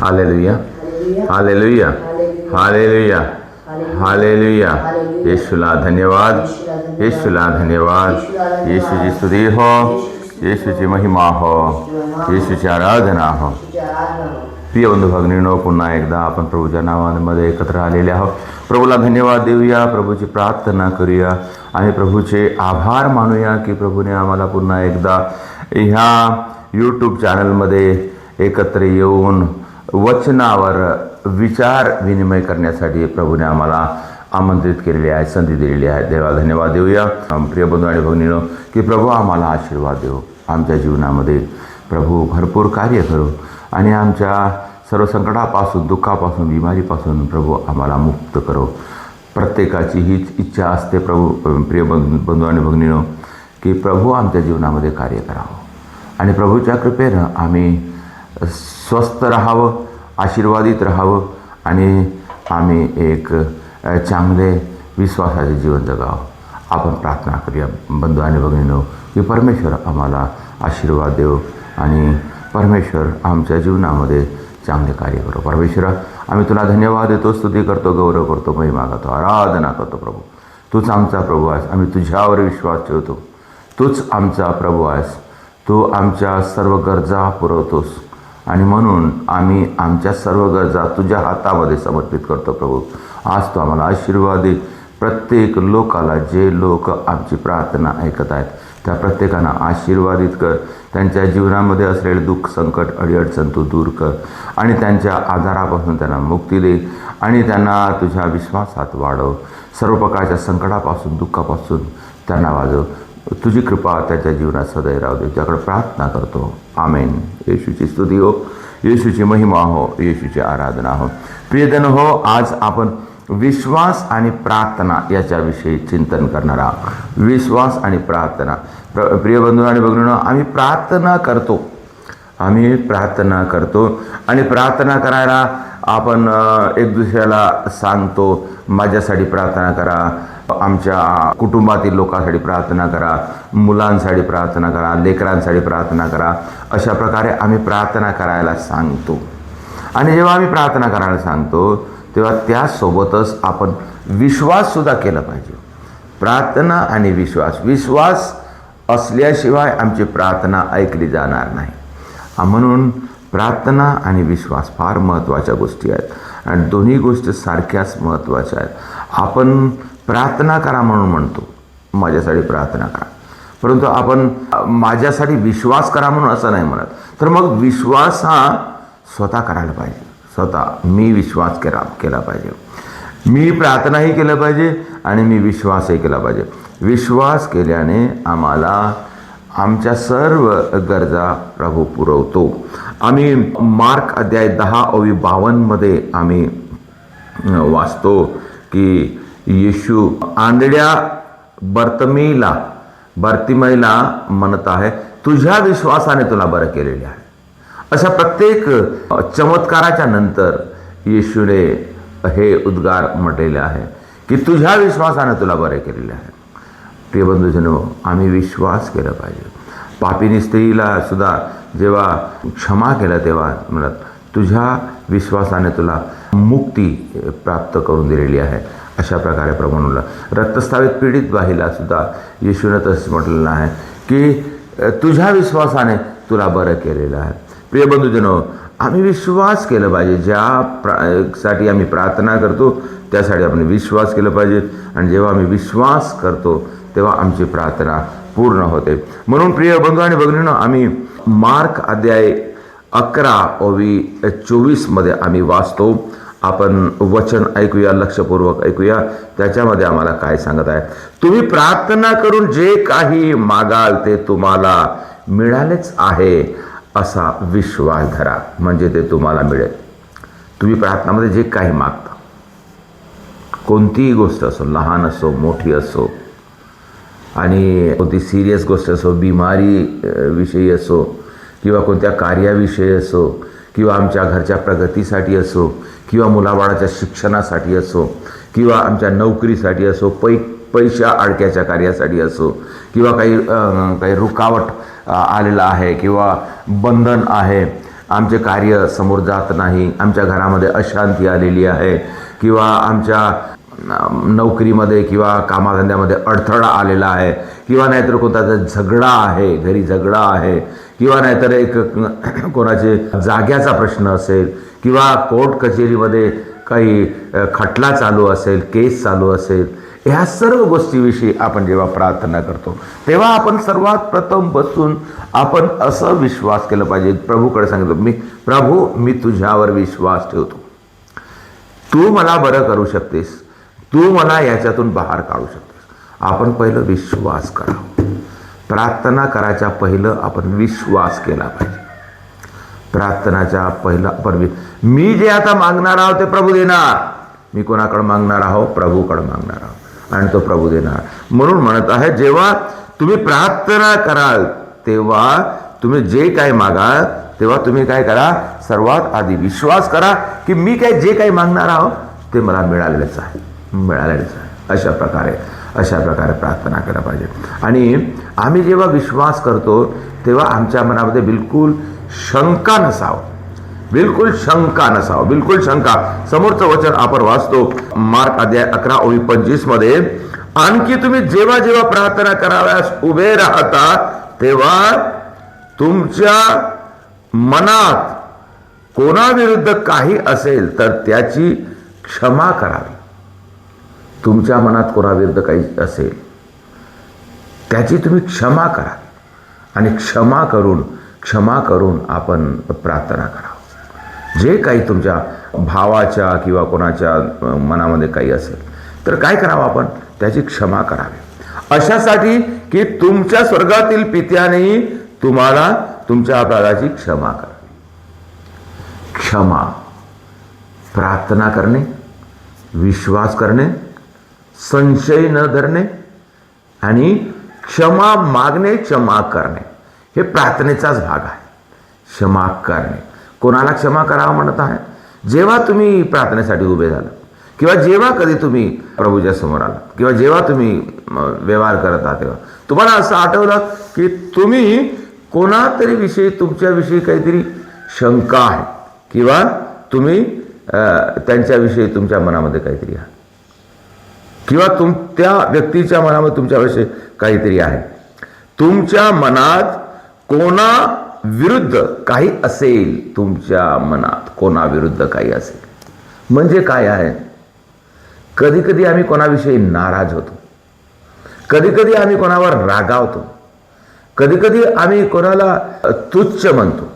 Hallelujah, hallelujah, hallelujah, hallelujah. येशूला धन्यवाद, येशूला धन्यवाद. येशूची स्तुती हो, येशूची महिमा हो, येशूची आराधना हो. प्रिय बंधू भगिनींनो, पुन्हा एकदा आपण प्रभूच्या नावामध्ये एकत्र आलेले आहोत. प्रभूला धन्यवाद देऊया, प्रभूची प्रार्थना करूया आणि प्रभूचे आभार मानूया की प्रभूने आम्हाला पुन्हा एकदा ह्या यूट्यूब चॅनलमध्ये एकत्र येऊन वचनावर विचार विनिमय करण्यासाठी प्रभूने आम्हाला आमंत्रित केलेले आहे, संधी दिलेली आहे. देवाला धन्यवाद देऊया. प्रिय बंधू आणि भगिनींनो, की प्रभू आम्हाला आशीर्वाद देऊ, आमच्या जीवनामध्ये प्रभू भरपूर कार्य करू आणि आमच्या सर्व संकटापासून, दुःखापासून, बिमारीपासून प्रभू आम्हाला मुक्त करो. प्रत्येकाची हीच इच्छा असते प्रभू. प्रिय बंधू आणि भगिनींनो, की प्रभू आमच्या जीवनामध्ये कार्य करावं आणि प्रभूच्या कृपेनं आम्ही स्वस्थ राहावं, आशीर्वादित राहावं आणि आम्ही एक चांगले विश्वासाचे जीवन जगावं. आपण प्रार्थना करूया बंधू आणि भगिनींनो, की परमेश्वर आम्हाला आशीर्वाद देव आणि परमेश्वर आमच्या जीवनामध्ये चांगले कार्य करो. परमेश्वरा, आम्ही तुला धन्यवाद देतो, स्तुती करतो, गौरव करतो, महिमा करतो, आराधना करतो. प्रभू तूच आमचा प्रभू आहेस, आम्ही तुझ्यावर विश्वास ठेवतो. तूच आमचा प्रभू आहेस, तू आमच्या सर्व गरजा पुरवतोस आणि म्हणून आम्ही आमच्या सर्व गरजा तुझ्या हातामध्ये समर्पित करतो. प्रभू आज तू आम्हाला आशीर्वाद दे. प्रत्येक लोकाला, जे लोक आमची प्रार्थना ऐकत आहेत त्या प्रत्येकांना आशीर्वादित कर. त्यांच्या जीवनामध्ये असलेले दुःख, संकट, अडीअडचण तू दूर कर आणि त्यांच्या आजारापासून त्यांना मुक्ती दे आणि त्यांना तुझ्या विश्वासात वाढव. सर्व प्रकारच्या संकटापासून, दुःखापासून त्यांना वाजव. तुझी कृपा त्यांच्या जीवनात सदैव राहू दे. तुझ्याकडे प्रार्थना करतो. आमेन. येशूची स्तुती हो, येशूची महिमा हो, येशूची आराधना हो. प्रियजन हो, आज आपण विश्वास आणि प्रार्थना याच्याविषयी चिंतन करणार आहोत. विश्वास आणि प्रार्थना. प्रिय बंधू आणि भगिनींनो, आम्ही प्रार्थना करतो आणि प्रार्थना करायला आपण एक दुसऱ्याला सांगतो, माझ्यासाठी प्रार्थना करा, आमच्या कुटुंबातील लोकांसाठी प्रार्थना करा, मुलांसाठी प्रार्थना करा, लेकरांसाठी प्रार्थना करा. अशा प्रकारे आम्ही प्रार्थना करायला सांगतो आणि जेव्हा आम्ही प्रार्थना करायला सांगतो तेव्हा त्यासोबतच आपण विश्वाससुद्धा केला पाहिजे. प्रार्थना आणि विश्वास असल्याशिवाय आमची प्रार्थना ऐकली जाणार नाही. म्हणून प्रार्थना आणि विश्वास फार महत्त्वाच्या गोष्टी आहेत आणि दोन्ही गोष्टी सारख्याच महत्त्वाच्या आहेत. आपण प्रार्थना करा म्हणून म्हणतो, माझ्यासाठी प्रार्थना करा, परंतु आपण माझ्यासाठी विश्वास करा म्हणून असं नाही म्हणत. तर मग विश्वास हा स्वतः करायला पाहिजे. स्वतः मी विश्वास केला पाहिजे, मी प्रार्थनाही केलं पाहिजे आणि मी विश्वासही केला पाहिजे. विश्वास केल्याने आम्हाला आमच्या सर्व गरजा प्रभू पुरवतो. आम्ही मार्क अध्याय 10:52 आम्ही वाचतो की येशू आंधळ्या बर्तिमईला म्हणत आहे, तुझ्या विश्वासाने तुला बरं केलेले आहे. अशा प्रत्येक चमत्काराच्या नंतर येशूने हे उद्गार म्हटलेले आहे की तुझ्या विश्वासाने तुला बरे केलेले आहे. प्रिय बंधूजनो, आम्ही विश्वास केला पाहिजे. पापिनी स्त्रीला सुद्धा जेव्हा क्षमा केलं तेव्हा म्हणत, तुझ्या विश्वासाने तुला मुक्ती प्राप्त करून दिलेली आहे. अशा प्रकारे प्रभू म्हणलं. रक्तस्रावित पीडित बाईला सुद्धा येशूने तसंच म्हटलेलं आहे की तुझ्या विश्वासाने तुला बरं केलेलं आहे. प्रिय बंधूजनो, आम्ही विश्वास केलं पाहिजे. साठी आम्ही प्रार्थना करतो त्यासाठी आपण विश्वास केलं पाहिजे आणि जेव्हा आम्ही विश्वास करतो तेव्हा आमची प्रार्थना पूर्ण होते. म्हणून प्रिय बंधू आणि भगिनींनो, आम्ही मार्क अध्याय 11:24 आम्ही वाचतो. आपण वचन ऐकूया, लक्षपूर्वक ऐकूया. त्याच्यामध्ये आम्हाला काय सांगत आहे, तुम्ही प्रार्थना करून जे काही मागाल ते तुम्हाला मिळालेच आहे असा विश्वास धरा, म्हणजे ते तुम्हाला मिळेल. तुम्ही प्रार्थनामध्ये जे काही मागता, कोणतीही गोष्ट असो, लहान असो, मोठी असो, आणि कोणती सिरियस गोष्ट असो, बिमारी विषयी असो, किंवा कोणत्या कार्याविषयी असो, किंवा आमच्या घरच्या प्रगतीसाठी असो, किंवा मुलाबाळाच्या शिक्षणासाठी असो, किंवा आमच्या नोकरीसाठी असो, पैशा अडक्याच्या कार्यासाठी असो, किंवा काही रुकावट आलेला आहे किंवा बंधन आहे, आमचे कार्य समोर जात नाही, आमच्या घरामध्ये अशांती आलेली आहे, किंवा आमच्या नोकरीमध्ये किंवा कामाधंद्यामध्ये अडथळा आलेला आहे, किंवा नाहीतर कोणता झगडा आहे, घरी झगडा आहे, किंवा नाहीतर एक कोणाचे जाग्याचा प्रश्न असेल, किंवा कोर्ट कचेरीमध्ये काही खटला चालू असेल, केस चालू असेल, ह्या सर्व गोष्टीविषयी आपण जेव्हा प्रार्थना करतो तेव्हा आपण सर्वात प्रथम बसून आपण असं विश्वास केलं पाहिजे. प्रभूकडे सांगितलं, प्रभू मी तुझ्यावर विश्वास ठेवतो, तू मला बरं करू शकतेस, तू मला याच्यातून बाहेर काढू शकतेस. आपण पहिलं विश्वास करावं. प्रार्थना करायच्या पहिलं आपण विश्वास केला पाहिजे. प्रार्थनाच्या पहिलं आपण मी जे आता मागणार आहोत ते प्रभू देणार. मी कोणाकडे मागणार आहोत? प्रभूकडे मागणार आहोत आणि तो प्रभू देणार. म्हणून म्हणत आहे, जेव्हा तुम्ही प्रार्थना कराल तेव्हा तुम्ही जे काही मागाल तेव्हा तुम्ही काय करा, सर्वात आधी विश्वास करा की मी काय जे काही मागणार आहोत ते मला मिळालेलंच आहे. अशा प्रकारे प्रार्थना केला पाहिजे. आणि आम्ही जेव्हा विश्वास करतो तेव्हा आमच्या मनामध्ये बिलकुल शंका नसावं. समोरचं वचन आपण वाचतो मार्क अध्याय 11:25 मध्ये, आणखी तुम्ही जेव्हा जेव्हा प्रार्थना कराव्यास उभे राहता तेव्हा तुमच्या मनात कोणाविरुद्ध काही असेल तर त्याची क्षमा करावी. तुमच्या मनात कोणाविरुद्ध काही असेल त्याची तुम्ही क्षमा करा आणि क्षमा करून आपण प्रार्थना करा. जे काही तुमच्या भावाच्या किंवा कोणाच्या मनामध्ये काही असेल तर काय करावं, आपण त्याची क्षमा करावी, अशासाठी की तुमच्या स्वर्गातील पित्यानेही तुम्हाला तुमच्या अपराधाची क्षमा करावी. क्षमा, प्रार्थना करणे, विश्वास करणे, संशय न धरणे आणि क्षमा मागणे, क्षमा करणे, हे प्रार्थनेचाच भाग आहे. क्षमा करणे. कोणाला क्षमा करावं म्हणत आहे? जेव्हा तुम्ही प्रार्थनेसाठी उभे झाला, किंवा जेव्हा कधी तुम्ही प्रभूच्या समोर आलात, किंवा जेव्हा तुम्ही व्यवहार करत आहात तेव्हा तुम्हाला असं आठवलं की तुम्ही कोणातरी विषयी, तुमच्याविषयी काहीतरी शंका आहे, किंवा तुम्ही त्यांच्याविषयी तुमच्या मनामध्ये काहीतरी आहे, किंवा त्या व्यक्तीच्या मनामध्ये तुमच्याविषयी काहीतरी आहे. तुमच्या मनात कोणा विरुद्ध काही असेल, तुमच्या मनात कोणाविरुद्ध काही असेल म्हणजे काय आहे? कधी कधी आम्ही कोणाविषयी नाराज होतो, कधी कधी आम्ही कोणावर रागावतो, कधी कधी आम्ही कोणाला तुच्छ म्हणतो,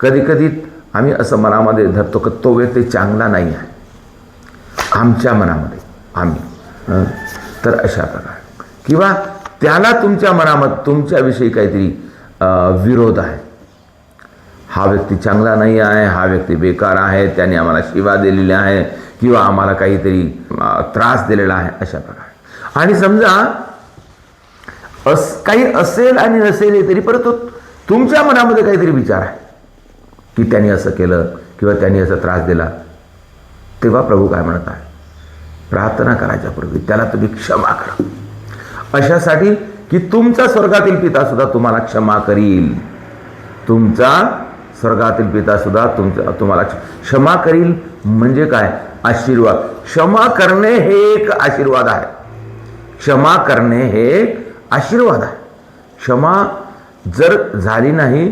कधी कधी आम्ही असं मनामध्ये धरतो की तो व्यक्ती चांगला नाही आहे आमच्या मनामध्ये आम्ही. तर अशा प्रकारे, किंवा त्याला तुमच्या मनामध्ये तुमच्याविषयी काहीतरी विरोध आहे, हा व्यक्ती चांगला नाही आहे, हा व्यक्ती बेकार आहे, त्याने आम्हाला शिवा दिलेल्या आहे, किंवा आम्हाला काहीतरी त्रास दिलेला आहे, अशा प्रकारे. आणि समजा काही असेल आणि नसेल तरी परंतु तुमच्या मनामध्ये काहीतरी विचार आहे की त्यांनी असं केलं किंवा त्यांनी असा त्रास दिला, तेव्हा प्रभू काय म्हणत आहे? प्रार्थना करायच्या पूर्वी त्याला तुम्ही क्षमा करा, अशासाठी की तुमचा स्वर्गातील पिता सुद्धा तुम्हाला क्षमा करील. तुमचा स्वर्गातील पिता सुद्धा तुम्हाला क्षमा करील. म्हणजे काय? आशीर्वाद. क्षमा करणे हे एक आशीर्वाद आहे. क्षमा करणे हे आशीर्वाद आहे. क्षमा जर झाली नाही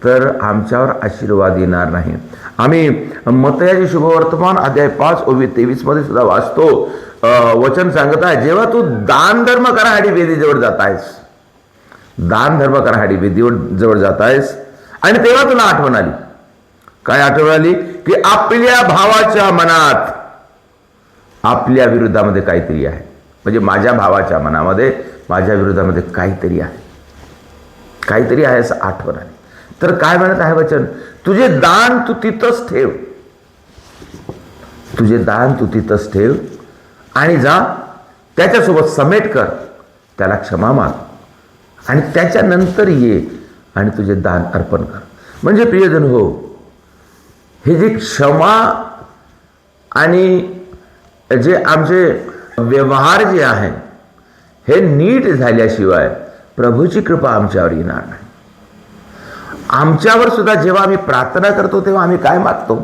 तर आमच्यावर आशीर्वाद येणार नाही. आम्ही मत्तयाचे शुभवर्तमान अध्याय 5:23 मध्ये सुद्धा वाचतो, वचन सांगत आहे, जेव्हा तू दान धर्म करासाठी वेदीजवळ जात आहेस, दान धर्म करासाठी वेदीजवळ जात आहेस, आणि तेव्हा तुला आठवण आली. काय आठवण आली? की आपल्या भावाच्या मनात आपल्या विरुद्धामध्ये काहीतरी आहे. म्हणजे माझ्या भावाच्या मनामध्ये माझ्या विरोधामध्ये काहीतरी आहे असं आठवण आली. तर काय म्हणत आहे वचन? तुझे दान तू तिथंच ठेव, तुझे दान तू तिथंच ठेव आणि जा त्याच्यासोबत समेट कर, त्याला क्षमा माग आणि त्याच्यानंतर ये आणि तुझे दान अर्पण कर. म्हणजे प्रियजन हो, हे जे क्षमा आणि जे आमचे व्यवहार जे आहे हे नीट झाल्याशिवाय प्रभूची कृपा आमच्यावर येणार नाही. आमच्यावर सुद्धा जेव्हा आम्ही प्रार्थना करतो तेव्हा आम्ही काय मागतो?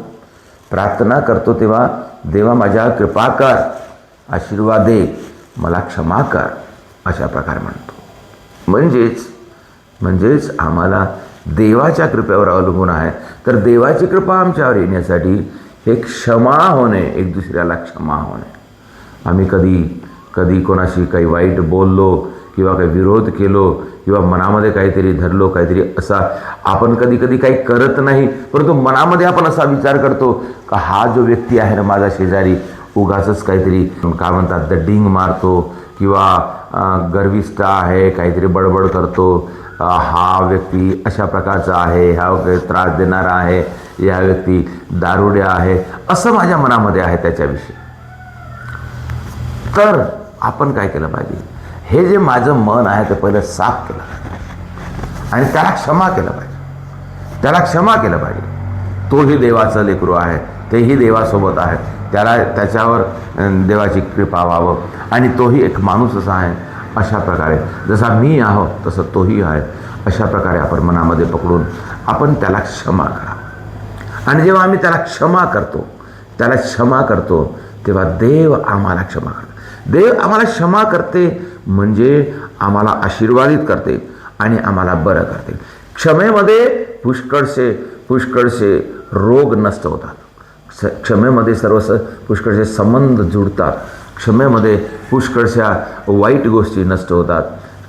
प्रार्थना करतो तेव्हा देवा माझ्या कृपा कर, आशीर्वाद दे, मला क्षमा कर, अशा प्रकारे म्हणतो. म्हणजेच आम्हाला देवाच्या कृपेवर अवलंबून आहे. तर देवाची कृपा आमच्यावर येण्यासाठी हे क्षमा होणे, एक दुसऱ्याला क्षमा होणे. आम्ही कधी कोणाशी काही वाईट बोललो किंवा काही विरोध केलो किंवा मनामध्ये काहीतरी धरलो, काहीतरी असा आपण कधी काही करत नाही, परंतु मनामध्ये आपण असा विचार करतो का हा जो व्यक्ती आहे ना माझा शेजारी, उगाचच काहीतरी काय म्हणतात दडिंग मारतो किंवा गर्विष्ठ आहे, काहीतरी बडबड करतो, हा व्यक्ती अशा प्रकारचा आहे, हा त्रास देणारा आहे, या व्यक्ती दारुड्या आहे, असं माझ्या मनामध्ये आहे त्याच्याविषयी. तर आपण काय केलं पाहिजे? हे जे माझं मन आहे ते पहिलं साफ केलं पाहिजे आणि त्याला क्षमा केलं पाहिजे. तोही देवाचं लेकरू आहे, तेही देवासोबत आहे, त्याच्यावर देवाची कृपा व्हावं आणि तोही एक माणूसच आहे. अशा प्रकारे जसा मी आहो तसं तोही आहे, अशा प्रकारे आपण मनामध्ये पकडून आपण त्याला क्षमा करावं. आणि जेव्हा आम्ही त्याला क्षमा करतो तेव्हा देव आम्हाला क्षमा करतो. देव आम्हाला क्षमा करते म्हणजे आम्हाला आशीर्वादित करते आणि आम्हाला बरं करते. क्षमेमध्ये पुष्कळसे रोग नष्ट होतात. क्षमेमध्ये पुष्कळसे संबंध जुडतात. क्षमेमध्ये पुष्कळशा वाईट गोष्टी नष्ट होतात.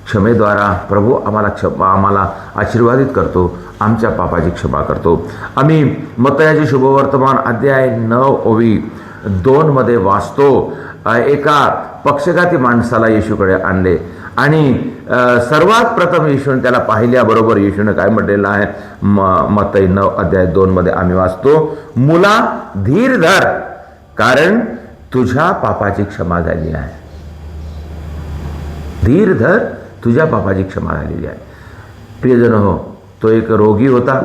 क्षमेद्वारा प्रभू आम्हाला आशीर्वादित करतो, आमच्या पापाची क्षमा करतो. आम्ही मत्तयाचे शुभवर्तमान अध्याय 9:2 मध्ये वाचतो, एका पक्षघाती माणसाला येशूकडे आणले आणि सर्वात प्रथम येशूने त्याला पाहिल्याबरोबर येशूने काय म्हटलेलं आहे? मत्तई 9:2 मध्ये आम्ही वाचतो, मुला धीर धर, कारण तुझ्या पापाची क्षमा झाली आहे. धीर धर, तुझ्या पापाची क्षमा झालेली आहे. प्रियजन हो, तो एक रोगी होता,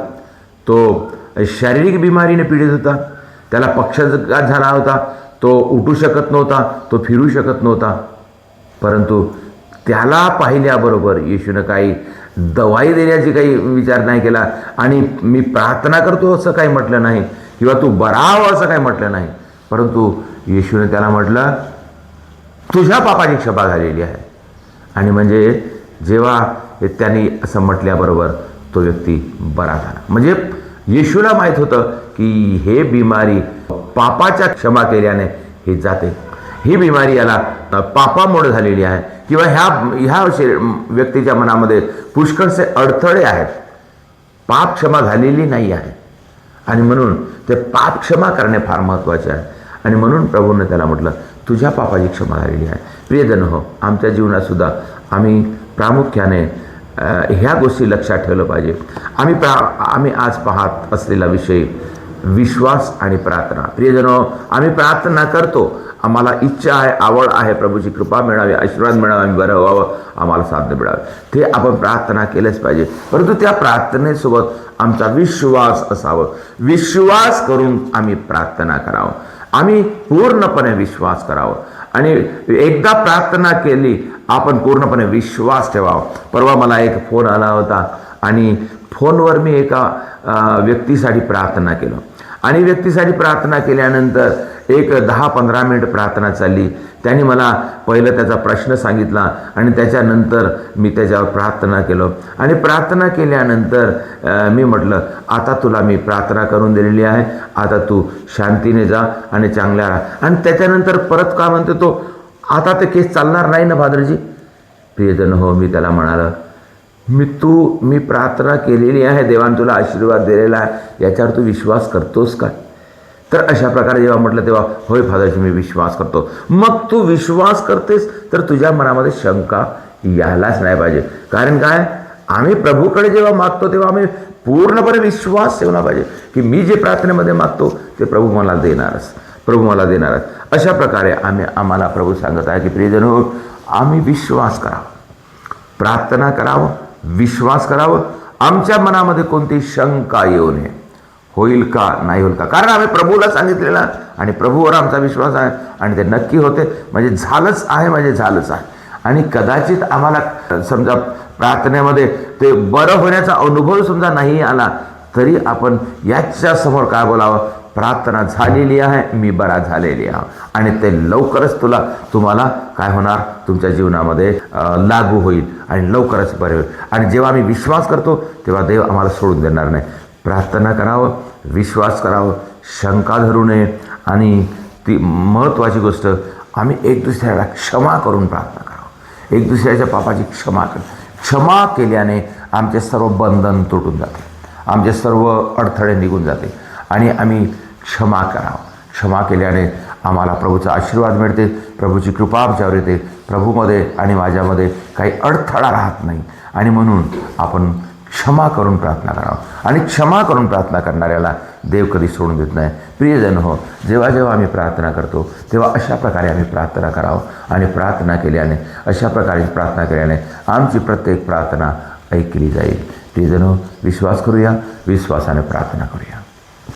तो शारीरिक बिमारीने पीडित होता, त्याला पक्षाघात झाला होता, तो उठू शकत नव्हता, तो फिरू शकत नव्हता. परंतु त्याला पाहिल्याबरोबर येशूनं काही दवाई देण्याची काही विचार नाही केला आणि मी प्रार्थना करतो असं काही म्हटलं नाही किंवा तू बरा हो असं काही म्हटलं नाही, परंतु येशूने त्याला म्हटलं तुझ्या पापाची क्षमा झालेली आहे. आणि म्हणजे जेव्हा त्यांनी असं म्हटल्याबरोबर तो व्यक्ती बरा झाला. म्हणजे येशूला माहीत होतं की हे बिमारी पापाच्या क्षमा केल्याने हे जाते. ही बिमारी याला पापामुळे झालेली आहे किंवा ह्या व्यक्तीच्या मनामध्ये पुष्कळसे अडथळे आहेत, पाप क्षमा झालेली नाही आहे आणि म्हणून ते पाप क्षमा करणे फार महत्त्वाचे आहे. आणि म्हणून प्रभूने त्याला म्हटलं तुझ्या पापाची क्षमा झालेली आहे. प्रियजन हो, आमच्या जीवनात सुद्धा आम्ही प्रामुख्याने ह्या गोष्टी लक्षात ठेवलं पाहिजे. आम्ही आज पाहत असलेला विषय विश्वास आणि प्रार्थना. प्रियजन हो, आम्ही प्रार्थना करतो, आम्हाला इच्छा आहे, आवड आहे, प्रभूची कृपा मिळावी, आशीर्वाद मिळावा, आम्ही बरं व्हावं, आम्हाला साध्य मिळावे, ते आपण प्रार्थना केलेच पाहिजे. परंतु त्या प्रार्थनेसोबत आमचा विश्वास असावं. विश्वास करून आम्ही प्रार्थना करावं, आम्ही पूर्णपणे विश्वास करावं आणि एकदा प्रार्थना केली आपण पूर्णपणे विश्वास ठेवावा. परवा मला एक फोन आला होता आणि फोनवर मी एका व्यक्तीसाठी प्रार्थना केलं आणि व्यक्तीसाठी प्रार्थना केल्यानंतर एक 10-15 मिनिट प्रार्थना चालली. त्यांनी मला पहिलं त्याचा प्रश्न सांगितला आणि त्याच्यानंतर मी त्याच्यावर प्रार्थना केलं आणि प्रार्थना केल्यानंतर मी म्हटलं आता तुला मी प्रार्थना करून दिलेली आहे, आता तू शांतीने जा आणि चांगल्या राहा. आणि त्याच्यानंतर परत का म्हणतो तो, आता ते केस चालणार नाही ना फादरजी? प्रियजन हो, मी त्याला म्हणालं मी प्रार्थना केलेली आहे, देवाने तुला आशीर्वाद दिलेला आहे, याच्यावर तू विश्वास करतोस का? तर अशा प्रकारे जेव्हा म्हटलं तेव्हा होय फादरजी मी विश्वास करतो. मग तू विश्वास करतेस तर तुझ्या मनामध्ये शंका यायलाच नाही पाहिजे. कारण काय, आम्ही प्रभूकडे जेव्हा मागतो तेव्हा आम्ही पूर्णपणे विश्वास ठेवला पाहिजे की मी जे प्रार्थनेमध्ये मागतो ते प्रभू मला देणारच. अशा प्रकारे आम्हाला प्रभू सांगत आहे की प्रियजन हो, आम्ही विश्वास करावा, प्रार्थना करावं, विश्वास करावं. आमच्या मनामध्ये कोणती शंका येऊ नये, होईल का नाही होईल का, कारण आम्ही प्रभूला सांगितलेला आणि प्रभूवर आमचा विश्वास आहे आणि ते नक्की होते. म्हणजे झालंच आहे. आणि कदाचित आम्हाला समजा प्रार्थनेमध्ये ते बरं होण्याचा अनुभव समजा नाही आला तरी आपण याच्या समोर काय बोलावं, प्रार्थना झालेली आहे, मी बरा झालेली आहे, आणि ते लवकरच तुम्हाला काय होणार, तुमच्या जीवनामध्ये लागू होईल आणि लवकरच बरे होईल. आणि जेव्हा आम्ही विश्वास करतो तेव्हा देव आम्हाला सोडून देणार नाही. प्रार्थना करावं, विश्वास करावं, शंका धरू नये, आणि ती महत्त्वाची गोष्ट, आम्ही एक दुसऱ्याला क्षमा करून प्रार्थना करावं. एक दुसऱ्याच्या पापाची क्षमा केल्याने आमचे सर्व बंधन तुटून जाते, आमचे सर्व अडथळे निघून जाते, आणि आम्ही क्षमा करावं. क्षमा केल्याने आम्हाला प्रभूचा आशीर्वाद मिळते, प्रभूची कृपा आमच्यावर येते, प्रभूमध्ये आणि माझ्यामध्ये काही अडथळा राहत नाही. आणि म्हणून आपण क्षमा करून प्रार्थना करावं, आणि क्षमा करून प्रार्थना करणाऱ्याला देव कधी सोडून देत नाही. प्रियजन हो, जेव्हा जेव्हा आम्ही प्रार्थना करतो तेव्हा अशा प्रकारे आम्ही प्रार्थना करावं, आणि प्रार्थना केल्याने, अशा प्रकारे प्रार्थना केल्याने आमची प्रत्येक प्रार्थना ऐकली जाईल. प्रियजन हो, विश्वास करूया, विश्वासाने प्रार्थना करूया.